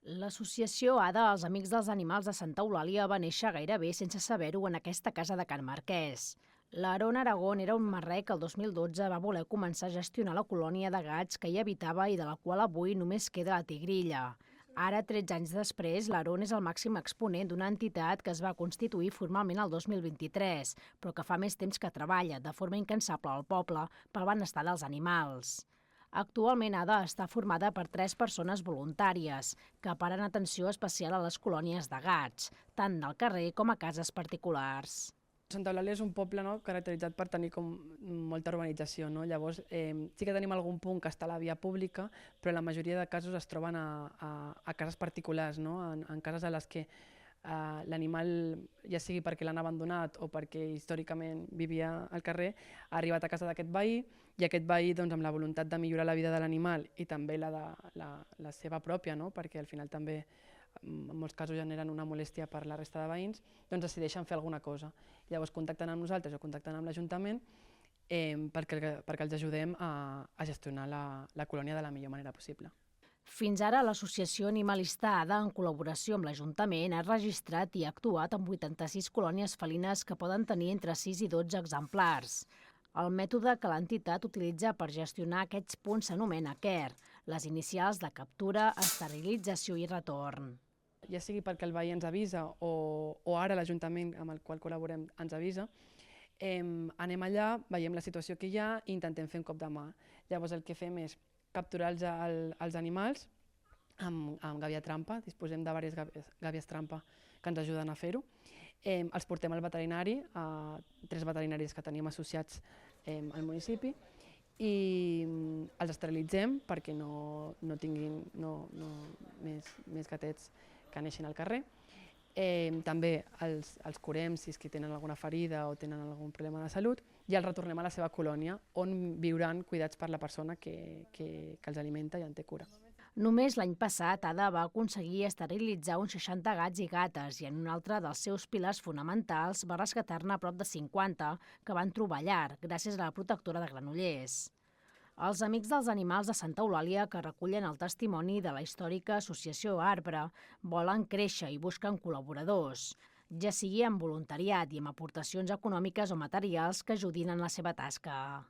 L'associació ADA, els Amics dels Animals de Santa Eulàlia, va néixer gairebé sense saber-ho en aquesta casa de Can Marquès. L'Aaron Aragón era un marrec que el 2012 va voler començar a gestionar la colònia de gats que hi habitava i de la qual avui només queda la tigrilla. Ara, 13 anys després, l'Aaron és el màxim exponent d'una entitat que es va constituir formalment el 2023, però que fa més temps que treballa de forma incansable al poble pel benestar dels animals. Actualment ADA està formada per 3 persones voluntàries que paren atenció especial a les colònies de gats, tant del carrer com a cases particulars. Santa Eulàlia és un poble caracteritzat per tenir molta urbanització. Llavors, sí que tenim algun punt que està a la via pública, però la majoria de casos es troben a cases particulars, en cases a les que l'animal, ja sigui perquè l'han abandonat o perquè històricament vivia al carrer, ha arribat a casa d'aquest veí i aquest veí, amb la voluntat de millorar la vida de l'animal i també la seva pròpia, perquè al final també en molts casos generen una molèstia per la resta de veïns, decideixen fer alguna cosa. Llavors contacten amb nosaltres o contacten amb l'Ajuntament perquè els ajudem a gestionar la colònia de la millor manera possible. Fins ara, l'associació animalista ADA, en col·laboració amb l'Ajuntament, ha registrat i ha actuat en 86 colònies felines que poden tenir entre 6 i 12 exemplars. El mètode que l'entitat utilitza per gestionar aquests punts s'anomena CARE, les inicials de captura, esterilització i retorn. Ja sigui perquè el veí ens avisa o ara l'Ajuntament amb el qual col·laborem ens avisa, anem allà, veiem la situació que hi ha i intentem fer un cop de mà. Llavors el que fem és capturar els animals amb gàbia trampa, disposem de diverses gàbies trampa que ens ajuden a fer-ho. Els portem al veterinari, a 3 veterinaris que tenim associats al municipi, i els esterilitzem perquè no tinguin més gatets que neixin al carrer. També els curem si és que tenen alguna ferida o tenen algun problema de salut i els retornem a la seva colònia, on viuran cuidats per la persona que els alimenta i en té cura. Només l'any passat, ADA va aconseguir esterilitzar uns 60 gats i gates i en un altre dels seus pilars fonamentals va rescatar-ne a prop de 50 que van trobar llar gràcies a la protectora de Granollers. Els Amics dels Animals de Santa Eulàlia, que recullen el testimoni de la històrica associació Arbre, volen créixer i busquen col·laboradors, ja sigui amb voluntariat i amb aportacions econòmiques o materials que ajudin en la seva tasca.